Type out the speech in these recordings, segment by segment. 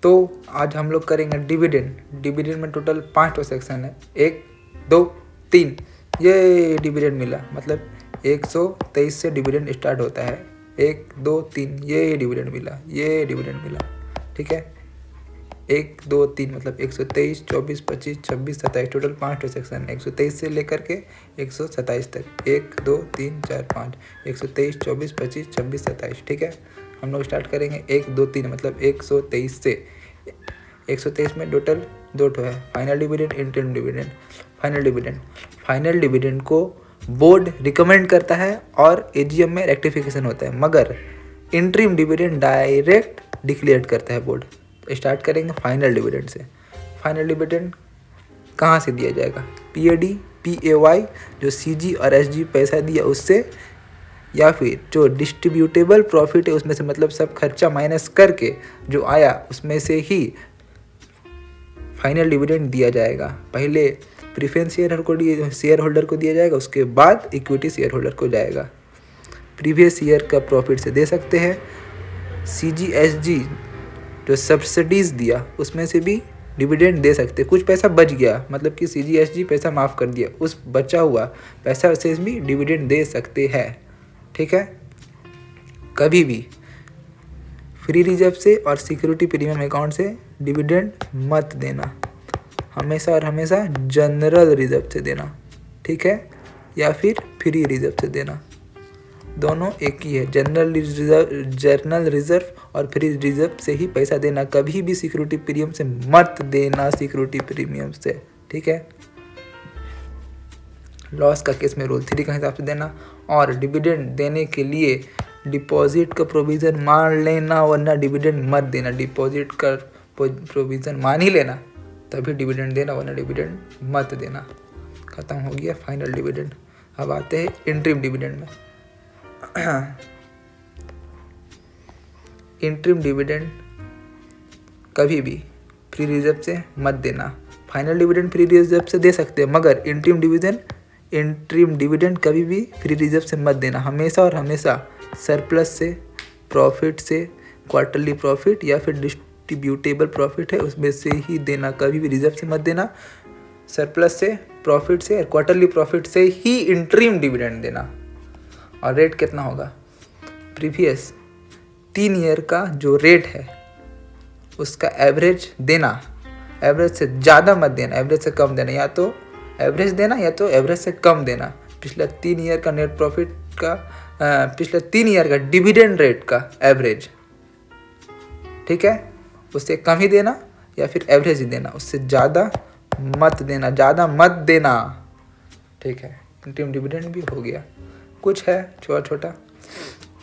तो आज हम लोग करेंगे डिविडेंड। डिविडेंड में टोटल 5 सेक्शन है, 1 2 3। ये डिविडेंड मिला, मतलब 123 से डिविडेंड स्टार्ट होता है। 1 2 3 ये डिविडेंड मिला, ये डिविडेंड मिला। ठीक है, 1 2 3 मतलब 123, 24, 25, 26, 27 टोटल 5 सेक्शन है। 123 से लेकर के 127 तक, 1 2 3 4 5, 123, 24, 25, 26, 27। ठीक है, हम लोग स्टार्ट करेंगे 1 2 3 मतलब 123 से। 123 में टोटल 2 है, final dividend, interim dividend. Final dividend को बोर्ड रिकमेंड करता है और एजीएम में रेक्टिफिकेशन होता है, मगर इंटरिम डिविडेंड डायरेक्ट डिक्लेयर करता है बोर्ड। स्टार्ट करेंगे फाइनल डिविडेंड से। फाइनल डिविडेंड कहाँ से दिया जाएगा? पीएडी पीएवाई जो सीजी और एसजी पैसा दिया उससे, या फिर जो डिस्ट्रीब्यूटेबल प्रॉफिट है उसमें से, मतलब सब खर्चा माइनस करके जो आया उसमें से ही फाइनल डिविडेंड दिया जाएगा। पहले प्रीफरेंस शेयर होल्डर को दिया जाएगा, उसके बाद इक्विटी शेयर होल्डर को जाएगा। प्रीवियस ईयर का प्रॉफिट से दे सकते हैं। सीजी एसजी जो सब्सिडीज़ दिया उसमें से भी डिविडेंड दे सकते। कुछ पैसा बच गया, मतलब कि सीजी एसजी पैसा माफ़ कर दिया, उस बचा हुआ पैसा से भी डिविडेंड दे सकते हैं। ठीक है, कभी भी फ्री रिजर्व से और सिक्योरिटी प्रीमियम अकाउंट से डिविडेंड मत देना, हमेशा और हमेशा जनरल रिजर्व से देना। ठीक है, या फिर फ्री रिजर्व से देना, दोनों एक ही है। जनरल रिजर्व और फ्री रिजर्व से ही पैसा देना, कभी भी सिक्योरिटी प्रीमियम से मत देना, सिक्योरिटी प्रीमियम से। ठीक है, लॉस का केस में रूल 3 का हिसाब से देना, और डिविडेंड देने के लिए डिपॉजिट का प्रोविज़न मान लेना, वरना डिविडेंड मत देना। डिपॉजिट का प्रोविज़न मान ही लेना तभी डिविडेंड देना, वरना डिविडेंड मत देना। ख़त्म हो गया फाइनल डिविडेंड। अब आते हैं इंटरिम डिविडेंड में। इंटरिम डिविडेंड कभी भी फ्री रिजर्व से मत देना। फाइनल डिविडेंड फ्री रिजर्व से दे सकते हैं, मगर इंटरिम डिविडेंड कभी भी फ्री रिजर्व से मत देना। हमेशा और हमेशा सरप्लस से, प्रॉफिट से, क्वार्टरली प्रॉफिट या फिर डिस्ट्रीब्यूटेबल प्रॉफिट है उसमें से ही देना, कभी भी रिजर्व से मत देना। सरप्लस से, प्रॉफिट से और क्वार्टरली प्रॉफिट से ही इंटरिम डिविडेंड देना। और रेट कितना होगा? प्रीवियस 3 ईयर का जो रेट है उसका एवरेज देना। एवरेज से ज़्यादा मत देना, एवरेज से कम देना, या तो एवरेज देना या तो एवरेज से कम देना। पिछला 3 ईयर का नेट प्रॉफिट का, पिछले 3 ईयर का डिविडेंड रेट का एवरेज। ठीक है, उससे कम ही देना या फिर एवरेज ही देना, उससे ज़्यादा मत देना। ठीक है, इंटरिम डिविडेंड भी हो गया। कुछ है छोटा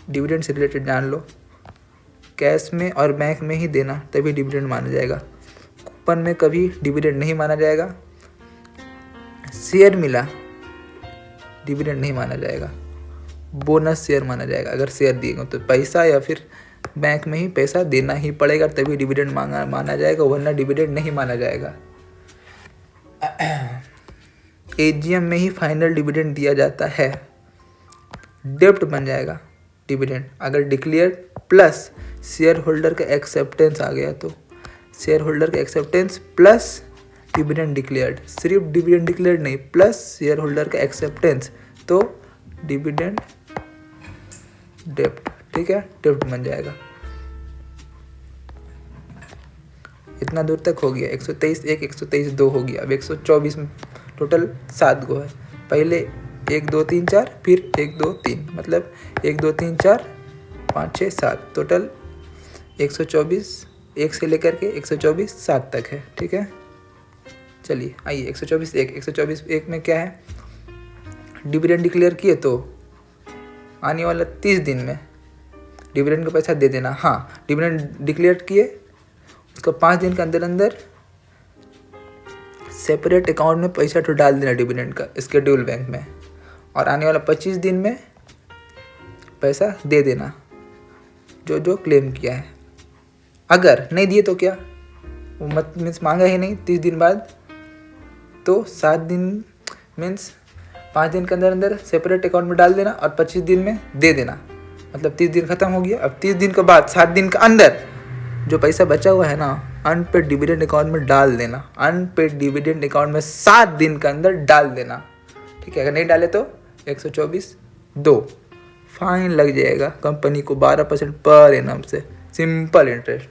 डिविडेंड से रिलेटेड जान लो। कैश में और बैंक में ही देना तभी डिविडेंड माना जाएगा। कूपन में कभी डिविडेंड नहीं माना जाएगा। शेयर मिला डिविडेंड नहीं माना जाएगा, बोनस शेयर माना जाएगा। अगर शेयर दिए गए तो पैसा या फिर बैंक में ही पैसा देना ही पड़ेगा तभी डिविडेंड माना जाएगा, वरना डिविडेंड नहीं माना जाएगा। एजीएम में ही फाइनल डिविडेंड दिया जाता है। डेब्ट बन जाएगा डिविडेंड अगर डिक्लेयर प्लस शेयर होल्डर का एक्सेप्टेंस आ गया तो। शेयर होल्डर का एक्सेप्टेंस प्लस डिविडेंड डिक्लेयर्ड, सिर्फ डिविडेंड डिक्लेयर्ड नहीं, प्लस शेयर होल्डर का एक्सेप्टेंस, तो डिविडेंड डेब्ट। ठीक है, डेब्ट बन जाएगा। इतना दूर तक हो गया। 123 1, 123 2 हो गया। अब 124 में टोटल 7 गो है। पहले 1 2 3 4, फिर 1 2 3, मतलब 1 2 3 4 5 6 7, टोटल 124 1 से लेकर के 124 7 तक है। ठीक है, चलिए आइए 124 1। 124 1 में क्या है? डिविडेंड डिक्लेयर किए तो आने वाला 30 दिन में डिविडेंड का पैसा दे देना। हाँ, डिविडेंड डिक्लेयर किए उसका 5 दिन के अंदर अंदर सेपरेट अकाउंट में पैसा तो डाल देना डिविडेंड का, स्केड्यूल बैंक में, और आने वाला 25 दिन में पैसा दे देना जो क्लेम किया है। अगर नहीं दिए तो क्या, वो मीन्स मांगा ही नहीं 30 दिन बाद, तो 7 दिन मीन्स 5 दिन के अंदर अंदर सेपरेट अकाउंट में डाल देना और 25 दिन में दे देना, मतलब 30 दिन खत्म हो गया। अब 30 दिन के बाद 7 दिन के अंदर जो पैसा बचा हुआ है ना अनपेड डिविडेंड अकाउंट में डाल देना। अनपेड डिविडेंड अकाउंट में 7 दिन के अंदर डाल देना, ठीक है। अगर नहीं डाले तो 124(2) फाइन लग जाएगा कंपनी को 12% पर एनम से, सिंपल इंटरेस्ट।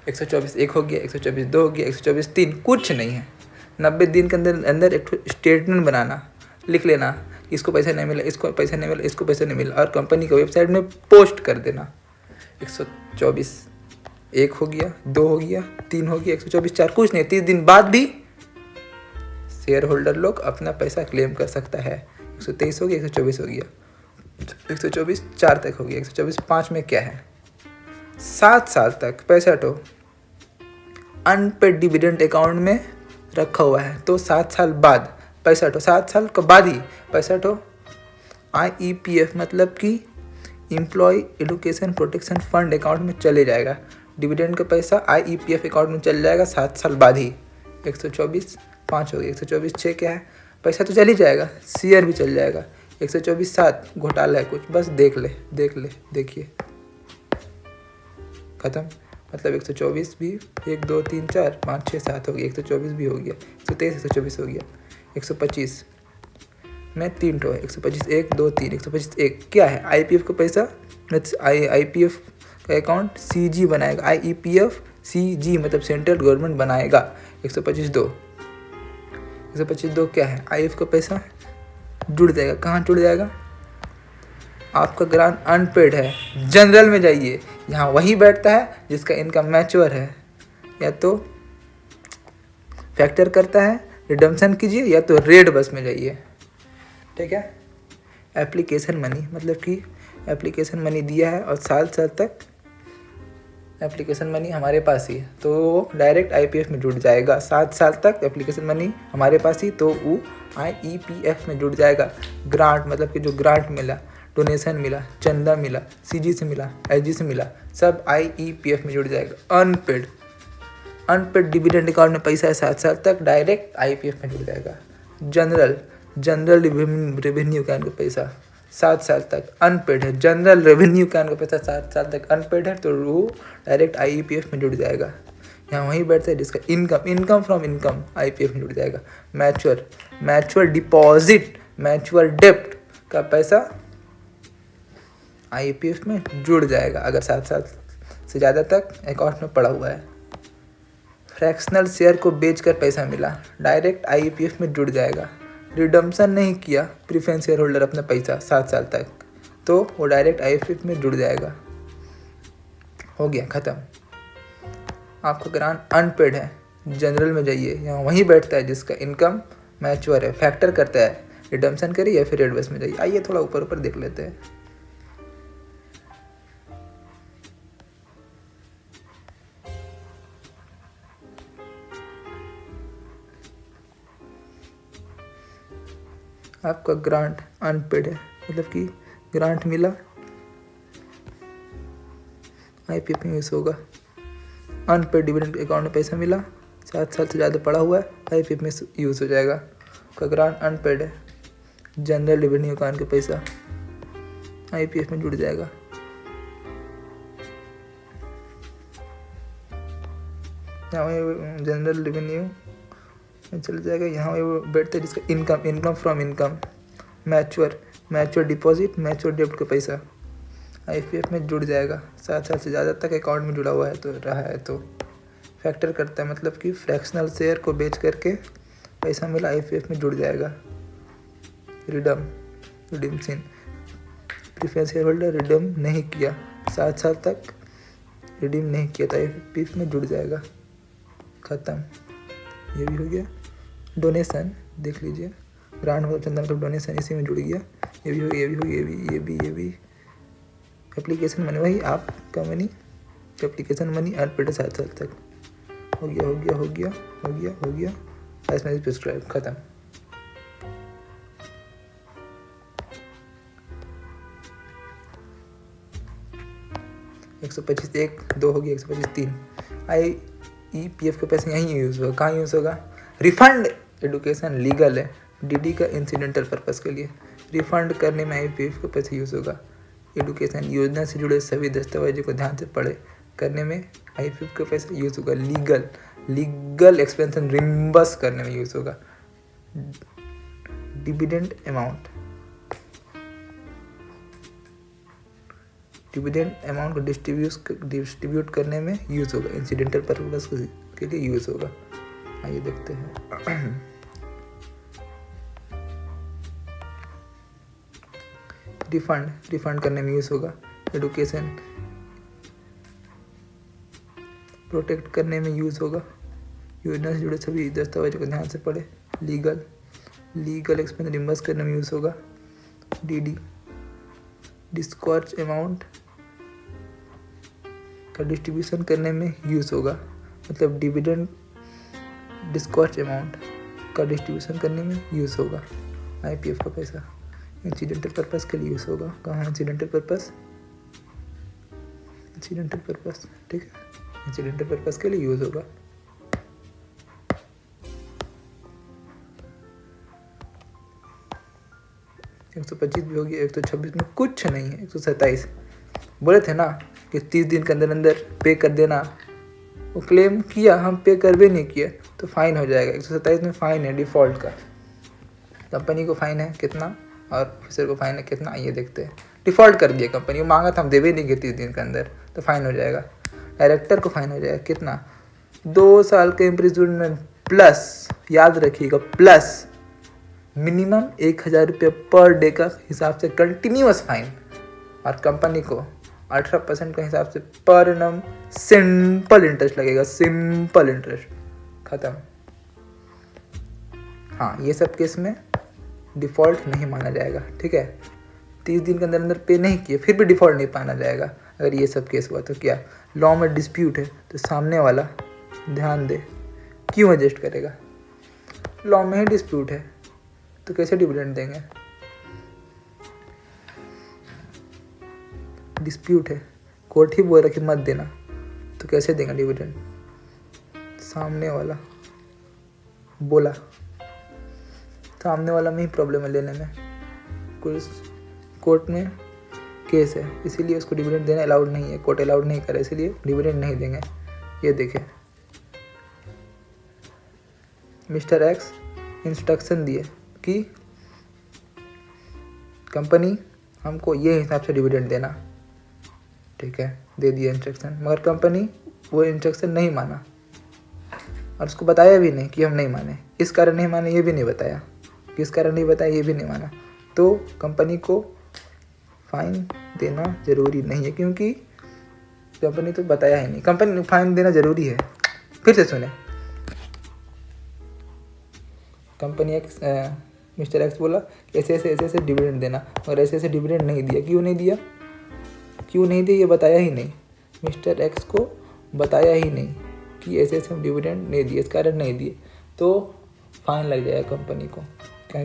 124(1) हो गया, 124(2) हो गया, 124(3) कुछ नहीं है। 90 दिन के अंदर एक स्टेटमेंट बनाना, लिख लेना इसको पैसा नहीं मिला, इसको पैसा नहीं मिला, इसको पैसा नहीं मिला, और कंपनी की वेबसाइट में पोस्ट कर देना। 124(1) हो गया, 2 हो गया, 3 हो गया, 124(4) कुछ नहीं, 30 दिन बाद भी शेयर होल्डर लोग अपना पैसा क्लेम कर सकता है। 123 हो गया, 124 हो गया, 124(4) तक हो गया, 124(5) में क्या है, 7 साल तक पैसा तो अनपेड डिविडेंड अकाउंट में रखा हुआ है, तो 7 साल बाद पैसा तो 7 साल के बाद ही पैसा तो IEPF मतलब कि employ education protection fund account में चले जाएगा। डिविडेंड का पैसा IEPF अकाउंट में चल जाएगा 7 साल बाद ही। 124(5) हो गया, 124(6) क्या है, पैसा तो चल ही जाएगा, शेयर भी चल जाएगा। 124(7) घोटाला है कुछ, बस देख ले देखिए ख़त्म। मतलब 124 भी 1 2 3 4 5 6 7 हो गया, 124 भी हो गया, 123 124 हो गया, 125 में 3 टो है, 125 1 2 3, 125 1 क्या है, IPF का पैसा, IPF का अकाउंट CG बनाएगा, IEPF CG मतलब सेंट्रल गवर्नमेंट बनाएगा। 125(2) क्या है, IF का पैसा जुड़ जाएगा, कहाँ जुड़ जाएगा, आपका ग्रांट अनपेड है, जनरल में जाइए, यहाँ वही बैठता है जिसका इनकम मैच्योर है, या तो फैक्टर करता है रिडम्पशन कीजिए, या तो रेड बस में जाइए, ठीक है। एप्लीकेशन मनी मतलब कि एप्लीकेशन मनी दिया है और साल तक एप्लीकेशन मनी हमारे पास ही है, तो वो डायरेक्ट IPF में जुड़ जाएगा। 7 साल तक एप्लीकेशन मनी हमारे पास ही, तो वो IEPF में जुड़ जाएगा। ग्रांट मतलब कि जो ग्रांट मिला, डोनेशन मिला, चंदा मिला, CG से मिला, SG से मिला, सब IEPF में जुड़ जाएगा। अनपेड डिविडेंड अकाउंट में पैसा है 7 साल तक, डायरेक्ट IPF में जुड़ जाएगा। जनरल रेवेन्यू कैन का पैसा 7 साल तक अनपेड है, जनरल रेवेन्यू कैन का पैसा 7 साल तक अनपेड है, तो वो डायरेक्ट IEPF में जुड़ जाएगा। यहाँ वहीं बैठता है जिसका इनकम फ्रॉम इनकम IPF में जुड़ जाएगा। मैच्योर डिपॉजिट, मैच्योर डेप्ट का पैसा IEPF में जुड़ जाएगा अगर 7 साल से ज़्यादा तक अकाउंट में पड़ा हुआ है। फ्रैक्शनल शेयर को बेचकर पैसा मिला, डायरेक्ट IEPF में जुड़ जाएगा। रिडम्पशन नहीं किया प्रीफरेंस शेयर होल्डर अपना पैसा 7 साल तक, तो वो डायरेक्ट IEPF में जुड़ जाएगा। हो गया ख़त्म। आपका ग्रांट अनपेड है, जनरल में जाइए, यहाँ वहीं बैठता है जिसका इनकम मैच्योर है, फैक्टर करता है, रिडम्पशन करिए या फिर रेड बस में जाइए। आइए थोड़ा ऊपर देख लेते हैं। आपका ग्रांट अनपेड है, मतलब कि ग्रांट मिला IPF में यूज़ होगा। अनपेड डिविडेंड अकाउंट में पैसा मिला, 7 साल से ज़्यादा पड़ा हुआ है, IPF में यूज़ हो जाएगा। आपका ग्रांट अनपेड है, जनरल रेवेन्यू अकाउंट का पैसा IPF में जुड़ जाएगा। यहाँ जनरल रेवेन्यू चल जाएगा, यहाँ वो बैठते हैं जिसका income from income, mature deposit, mature डेप्ट का पैसा IPF में जुड़ जाएगा। 7 साल से ज़्यादा तक अकाउंट में जुड़ा हुआ है तो रहा है, तो फैक्टर करता है, मतलब कि फ्रैक्शनल शेयर को बेच करके पैसा मिला IPF में जुड़ जाएगा। Redemption preference share holder redeem नहीं किया, 7 साल तक रिडीम नहीं किया तो IPF में जुड़ जाएगा। ख़त्म, ये भी हो गया। डोनेशन देख लीजिए, ग्रांट मतलब चंदा मतलब डोनेशन, इसी में जुड़ गया। ये भी हो गया, ये भी। एप्लीकेशन मनी वही आपका मनी, एप्लीकेशन मनी अनपेड 7 साल तक। हो गया। मैसेज प्रिस्क्राइब, खत्म। (125) 1 2 हो गया, 125 3। IEPF के पैसे यहीं यूज़ होगा, कहाँ यूज़ होगा, रिफंड एडुकेशन लीगल है, DD का इंसिडेंटल पर्पस के लिए रिफंड करने में IPF के पैसे यूज़ होगा। एडुकेशन योजना से जुड़े सभी दस्तावेजों को ध्यान से पढ़े, करने में IPF का पैसा यूज़ होगा। लीगल एक्सपेंशन रिम्बर्स करने में यूज़ होगा। डिविडेंड अमाउंट को डिस्ट्रीब्यूट करने में यूज़ होगा। इंसिडेंटल पर्पस के लिए यूज़ होगा। आइए देखते हैं। रिफंड करने में यूज़ होगा। एडुकेशन प्रोटेक्ट करने में यूज़ होगा। योजना से जुड़े सभी दस्तावेजों को ध्यान से पढ़े। लीगल एक्सपेंस रिम्बर्स करने में यूज़ होगा। DD डिस्कॉर्ज अमाउंट का डिस्ट्रीब्यूशन करने में यूज़ होगा। मतलब डिविडेंड डिस्कॉर्ज अमाउंट का डिस्ट्रीब्यूशन करने में यूज़ होगा। IPF का पैसा इंसिडेंटल पर्पस के लिए यूज़ होगा। कहाँ इंसिडेंटल पर्पस, ठीक है, इंसिडेंटल पर्पस के लिए यूज़ होगा। एक 125 भी होगी। 126 में कुछ नहीं है। 127 बोले थे ना कि 30 दिन के अंदर पे कर देना। वो क्लेम किया, हम पे कर भी नहीं किया तो फाइन हो जाएगा। 127 में फाइन है डिफ़ॉल्ट का। कंपनी को फाइन है कितना और ऑफिसर को फाइन है कितना, ये देखते हैं। डिफ़ॉल्ट कर दिया कंपनी को, मांगा था हम दे भी नहीं गए 30 दिन के अंदर तो फाइन हो जाएगा। डायरेक्टर को फाइन हो जाएगा कितना, 2 साल के इम्प्रिजनमेंट प्लस, याद रखिएगा प्लस मिनिमम 1000 रुपये पर डे का हिसाब से कंटिन्यूअस फाइन। और कंपनी को 18% के हिसाब से पर एनम सिंपल इंटरेस्ट लगेगा। सिंपल इंटरेस्ट ख़त्म। हाँ, ये सब केस में डिफ़ॉल्ट नहीं माना जाएगा। ठीक है, 30 दिन के अंदर पे नहीं किए फिर भी डिफ़ॉल्ट नहीं माना जाएगा। अगर ये सब केस हुआ तो क्या लॉ में डिस्प्यूट है तो सामने वाला ध्यान दे क्यों एडजस्ट करेगा। लॉ में ही डिस्प्यूट है तो कैसे डिविडेंड देंगे। डिस्प्यूट है, कोर्ट ही बोल रहा कि मत देना तो कैसे देंगे डिविडेंड। सामने वाला बोला, सामने वाला में ही प्रॉब्लम है लेने में। कुछ कोर्ट में केस है इसीलिए उसको डिविडेंड देना अलाउड नहीं है। कोर्ट अलाउड नहीं करे इसीलिए डिविडेंड नहीं देंगे। ये देखें, मिस्टर एक्स इंस्ट्रक्शन दिए कि कंपनी हमको ये हिसाब से डिविडेंड देना। ठीक है, दे दिया इंस्ट्रक्शन, मगर कंपनी वो इंस्ट्रक्शन नहीं माना और उसको बताया भी नहीं कि हम नहीं माने। इस कारण नहीं माने ये भी नहीं बताया, किस कारण नहीं बताया ये भी नहीं माना। तो कंपनी को फाइन देना ज़रूरी नहीं है क्योंकि कंपनी तो बताया ही नहीं। कंपनी फाइन देना ज़रूरी है। फिर से सुने, कंपनी एक्स मिस्टर एक्स बोला ऐसे डिविडेंड देना और ऐसे डिविडेंड नहीं दिया। क्यों नहीं दिया ये बताया ही नहीं। मिस्टर एक्स को बताया ही नहीं कि ऐसे हम डिविडेंड नहीं दिए, इस कारण नहीं दिए तो फाइन लग जाएगा कंपनी को।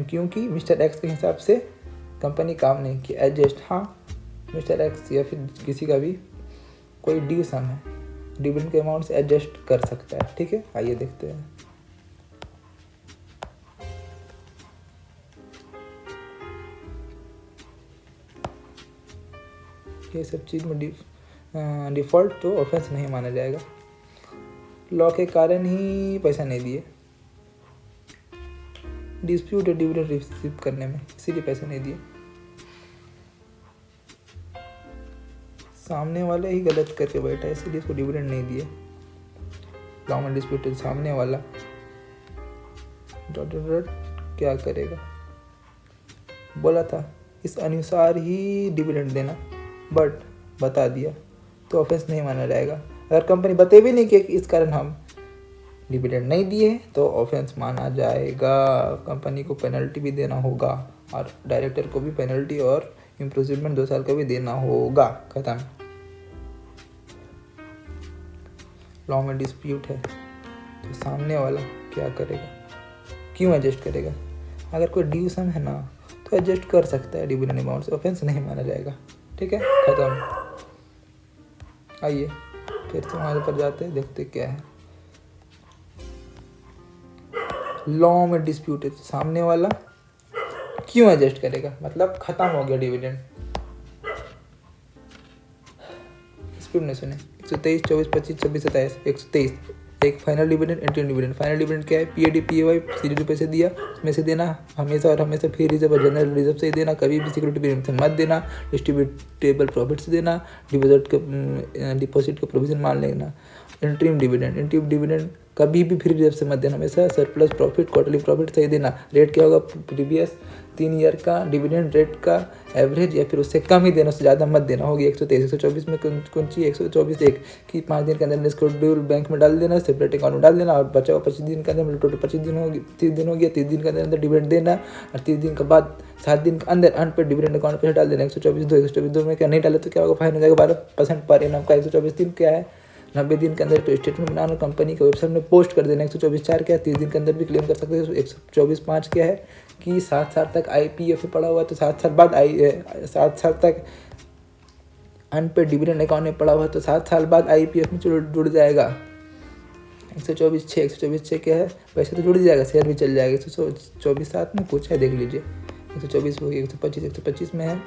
क्योंकि मिस्टर एक्स के हिसाब से कंपनी काम नहीं किया। एडजस्ट, हाँ, मिस्टर एक्स या फिर किसी का भी कोई ड्यू सम है, डिविडेंड के अमाउंट से एडजस्ट कर सकता है। ठीक है, आइए देखते हैं। ये सब चीज़ में डिफ़ॉल्ट तो ऑफेंस नहीं माना जाएगा। लॉ के कारण ही पैसा नहीं दिए, डिस्प्यूट है डिविडेंड रिसीव करने में इसीलिए पैसे नहीं दिए। सामने वाला ही गलत करके बैठा है इसीलिए इसको डिविडेंड नहीं दिए। लॉ में डिस्प्यूट है, सामने वाला क्या करेगा, बोला था इस अनुसार ही डिविडेंड देना बट बता दिया तो ऑफेंस नहीं माना जाएगा। अगर कंपनी बते भी नहीं कि इस कारण हम डिविडेंड नहीं दिए तो ऑफेंस माना जाएगा। कंपनी को पेनल्टी भी देना होगा और डायरेक्टर को भी पेनल्टी और इम्प्रिजनमेंट 2 साल का भी देना होगा। खत्म। लॉ में डिस्प्यूट है तो सामने वाला क्या करेगा, क्यों एडजस्ट करेगा। अगर कोई ड्यू सम है ना तो एडजस्ट कर सकता है डिविडेंड अमाउंट से, ऑफेंस नहीं माना जाएगा। ठीक है, खत्म। आइए फिर से हमारे पर जाते हैं, देखते क्या है। लॉ में डिस्प्यूट है तो सामने वाला क्यों एडजस्ट करेगा, मतलब खत्म हो गया डिविडेंड। क्यों नहीं सुने? 123, 24, 25, 26, 27, 123। एक final dividend, interim dividend. Final dividend क्या है? पीएडी पीएवाई सीरीज रुपये से दिया, उसमें से देना हमेशा और हमेशा। फ्री रिजर्व और जनरल रिजर्व से ही देना, कभी भी सिक्योरिटी प्रीमियम से मत देना। डिस्ट्रीब्यूटेबल प्रॉफिट से देना, डिपॉजिट का प्रोविजन मान लेना। इंटरिम डिविडेंड कभी भी फ्री रिजर्व से मत देना, हमेशा सरप्लस प्रॉफिट, क्वार्टरली प्रॉफिट से ही देना। रेट क्या होगा? प्रीवियस 3 ईयर का डिविडेंड रेट का एवरेज या फिर उससे कम ही देना, उससे ज़्यादा मत देना। होगी 123, 124 में कौन सी 124 एक कि 5 दिन के अंदर इसको ड्यूल बैंक में डाल देना, सेपरेट अकाउंट में डाल देना, और बचा हुआ 25 दिन के अंदर, मतलब टोटल 25 दिन होगी, 30 दिन हो गया। 30 दिन के अंदर डिविडेंड देना, और 30 दिन के बाद 7 दिन के अंदर अनपेड डिविडेंड अकाउंट पर डाल देना। 124 में क्या नहीं डाले तो क्या होगा? फाइन हो जाएगा 12% पर एनम का। 124 दिन क्या है? 90 दिन के अंदर तो स्टेटमेंट बनाना, कंपनी के वेबसाइट में पोस्ट कर देना। 124(4) क्या है? 30 दिन के अंदर भी क्लेम कर सकते हैं। 124(5) क्या है कि 7 साल तक IPF पड़ा हुआ है तो 7 साल बाद 7 साल तक अनपेड डिविडेंड अकाउंट में पड़ा हुआ है तो 7 साल बाद IPF में जुड़ जाएगा। 124(6) क्या है? वैसे तो जुड़ जाएगा, शेयर भी चल जाएगा। 124(7) में कुछ है, देख लीजिए। 124 हो गया, 125 में है।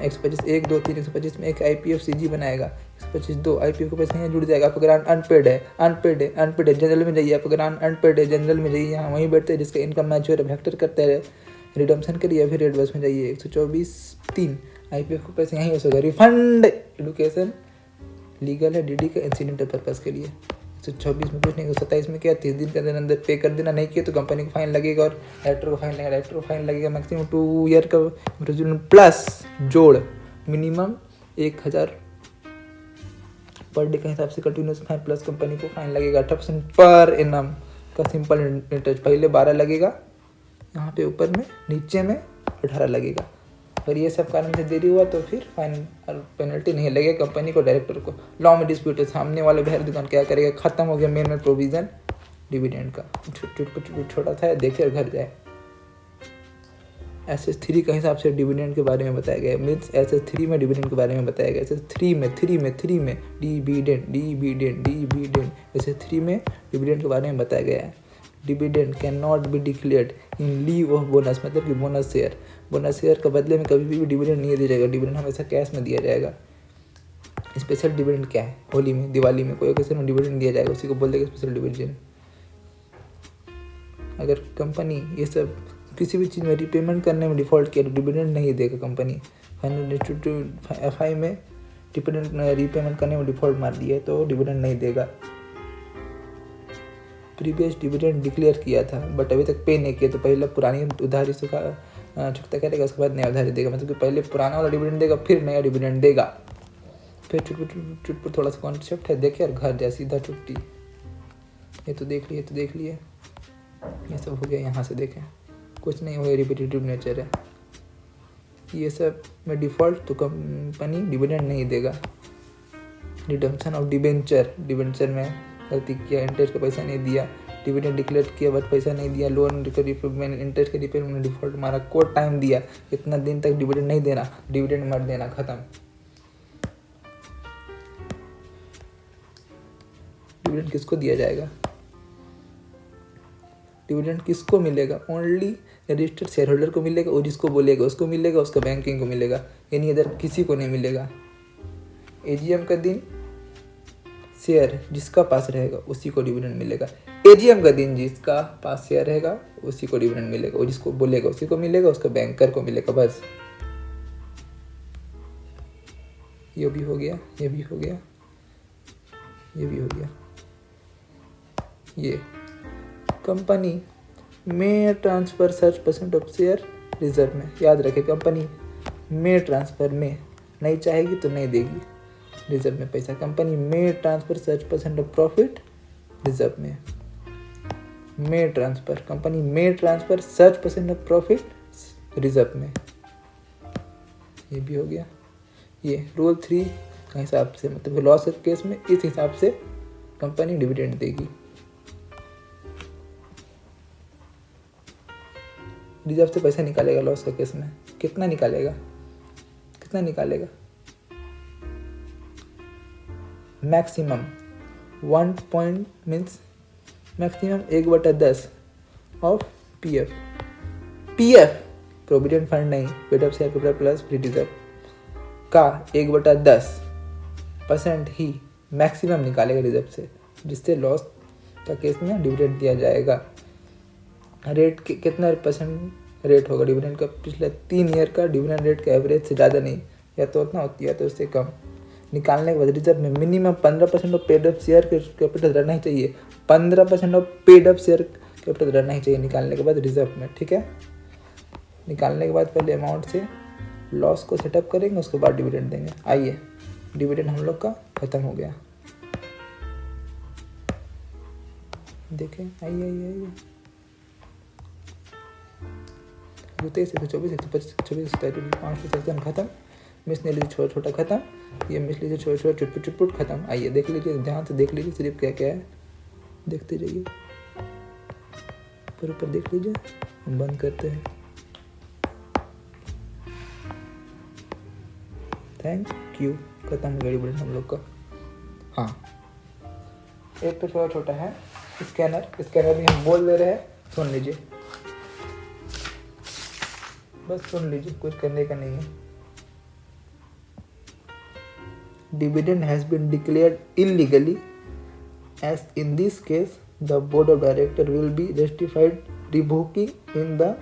125 1, 2, 3, 125 में एक IPF CG बनाएगा। 125 2 IPF के पैसे यहाँ जुड़ जाएगा। आपका ग्रांट अनपेड है, जनरल में जाइए। आपका ग्रांट अनपेड है, जनरल में जाइए, यहाँ वहीं बैठते हैं जिसका इनकम मैच हो रहा है, फैक्टर करते हैं रिडम्पशन के लिए, फिर रेड बस में जाइए। 124(3) IPF के पैसे यहीं होगा। रिफंड एडुकेशन लीगल है, DD का इंसिडेंटल पर्पज़ के लिए। 124 में कुछ नहीं। 127 में क्या? 30 दिन के अंदर अंदर पे कर देना, नहीं किया तो कंपनी को फाइन लगेगा और डायरेक्टर को फाइन लगेगा। मैक्सिमम 2 ईयर का प्लस जोड़ मिनिमम 1000 पर डे के हिसाब से कंटिन्यूस फाइन, प्लस कंपनी को फाइन लगेगा 18% पर एनम का सिंपल इंटरेस्ट। पहले 12 लगेगा यहाँ पे ऊपर में, नीचे में 18 लगेगा। अगर ये सब कारण से देरी हुआ तो फिर फाइन और पेनल्टी नहीं लगेगा कंपनी को, डायरेक्टर को। लॉ में डिस्प्यूट है, सामने वाले भैर दुकान क्या करेगा? खत्म हो गया मेन प्रोविजन डिविडेंड का। छोटा था, देखे और घर जाए। SS3 के हिसाब से डिविडेंड के बारे में बताया गया है। मीन्स SS3 में डिविडेंड के बारे में बताया गया। SS3 में डिविडेंड SS3 में डिविडेंड के बारे में बताया गया है। Dividend can not be declared in leave of bonus, मतलब कि बोनस शेयर का बदले में कभी भी डिविडेंड नहीं दिया जाएगा। डिविडेंड हमेशा कैश में दिया जाएगा। स्पेशल डिविडेंड क्या है? होली में, दिवाली में, कोई ओकेजन में डिविडेंड दिया जाएगा, उसी को बोल देगा स्पेशल डिविडेंड। अगर कंपनी ये सब किसी भी चीज़ में रिपेमेंट करने में डिफ़ॉल्ट किया तो डिविडेंड नहीं देगा कंपनी। फाइनल इंस्टीट्यूट FI में डिविडेंड रिपेमेंट करने में डिफ़ॉल्ट मार दिया है तो डिविडेंड नहीं देगा। प्रीवियस डिविडेंड डिक्लेयर किया था बट अभी तक पे नहीं किया तो पहले पुरानी उधारी से चुकता करेगा, उसके बाद नया उधारी देगा। मतलब कि पहले पुराना वाला डिविडेंड देगा फिर नया डिविडेंड देगा। फिर चुटपुट थोड़ा सा कॉन्सेप्ट है, देखे और घर जाए सीधा छुट्टी। ये तो देख लिए ये सब हो गया। यहाँ से देखें कुछ नहीं हुआ, रिपीटेटिव नेचर है ये सब में डिफ़ॉल्ट, तो कंपनी डिविडेंड नहीं देगा। रिडम्पशन ऑफ डिबेंचर में गलती किया, इंटरेस्ट का पैसा नहीं दिया, डिविडेंड डिक्लेयर किया बट पैसा नहीं दिया, लोन रिपेमेंट इंटरेस्ट के रिपेमेंट में डिफ़ॉल्ट मारा, कोर्ट टाइम दिया, इतना दिन तक डिविडेंड नहीं देना, डिविडेंड मत देना, खत्म। डिविडेंड किसको दिया जाएगा? डिविडेंड किसको मिलेगा? ओनली रजिस्टर्ड शेयर होल्डर को मिलेगा, और जिसको बोलेगा उसको मिलेगा, उसका बैंकिंग को मिलेगा, यानी इधर किसी को नहीं मिलेगा। AGM का दिन शेयर जिसका पास रहेगा उसी को डिविडेंड मिलेगा। AGM का दिन जिसका पास शेयर रहेगा उसी को डिविडेंड मिलेगा, और जिसको बोलेगा उसी को मिलेगा, उसका बैंकर को मिलेगा, बस। ये भी हो गया, ये भी हो गया, ये भी हो गया। ये कंपनी में transfer such % of share reserve में, याद रखे कंपनी में ट्रांसफ़र में, नहीं चाहेगी तो नहीं देगी रिजर्व में पैसा। कंपनी में transfer such % of profit reserve में ट्रांसफ़र, कंपनी में transfer such % of profit reserve में। ये भी हो गया। ये रूल 3 का हिसाब से, मतलब लॉस के केस में इस हिसाब से कंपनी डिविडेंड देगी। रिजर्व से पैसा निकालेगा लॉस के केस में, कितना निकालेगा? Maximum 1 means maximum 1/10 of PF provident fund नहीं, paid up share capital plus free reserve का 1/10 50% ही मैक्सिमम निकालेगा रिजर्व से, जिससे लॉस का केस में डिविडेंड दिया जाएगा। रेट कितना % रेट होगा डिविडेंड का? पिछले 3 ईयर का डिविडेंड रेट का एवरेज से ज़्यादा नहीं, या तो उतना होती है तो उससे कम। निकालने के बाद रिजर्व में minimum 15% of paid up share capital रहना ही चाहिए। 15% of paid up share capital रहना ही चाहिए निकालने के बाद रिजर्व में, ठीक है। निकालने के बाद पहले अमाउंट से लॉस को सेटअप करेंगे, उसके बाद डिविडेंड देंगे। आइए, डिविडेंड हम लोग का ख़त्म हो गया। देखें, आइए आइए आइए, 23 124 125 26 27 5 सेक्शन खत्म। मिस ने लीजिए छोटा छोटा खत्म, ये मिस लीजिए छोटा छोटा चुटपुट चुटपुट खत्म। आइए देख लीजिए, ध्यान से देख लीजिए सिर्फ क्या क्या है, देखते रहिए, ऊपर देख लीजिए। हम बंद करते हैं। Thank you. खत्म हो गया डिविडेंड हम लोग का। हाँ, एक तो छोटा छोटा है स्कैनर भी हम बोल दे रहे हैं, सुन लीजिए, बस सुन लीजिए, कुछ करने का नहीं है। Dividend has been declared illegally, as in this case the board of director will be justified revoking in the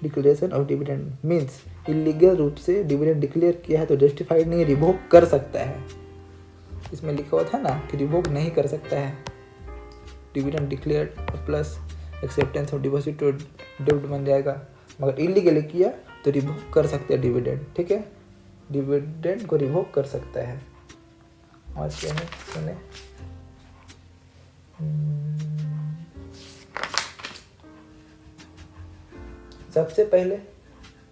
declaration of dividend. Means illegal रूप से डिविडेंड डिक्लेयर किया है तो जस्टिफाइड नहीं, रिवोक कर सकता है। इसमें लिखा हुआ था ना कि रिवोक नहीं कर सकता है। Dividend declared plus acceptance of deposit तो डेब्ट बन जाएगा, मगर इलीगली किया तो रिवोक कर सकते हैं डिविडेंड, ठीक है। डिविडेंड को रिवोक कर सकता है। और क्या है सुने, सबसे पहले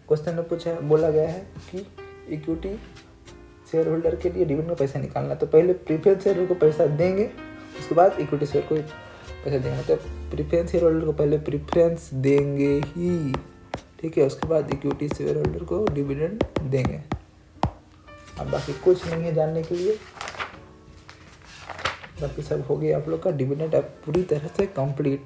क्वेश्चन में पूछा बोला गया है कि इक्विटी शेयर होल्डर के लिए डिविडेंड का पैसा निकालना, तो पहले प्रीफरेंस शेयर होल्डर को पैसा देंगे, उसके बाद इक्विटी शेयर को पैसा देंगे। मतलब प्रीफरेंस शेयर होल्डर को पहले प्रीफरेंस देंगे ही, ठीक है, उसके बाद इक्विटी शेयर होल्डर को डिविडेंड देंगे। अब बाकी कुछ नहीं है जानने के लिए, बाकी सब हो गया आप लोग का। डिविडेंड अब पूरी तरह से कंप्लीट।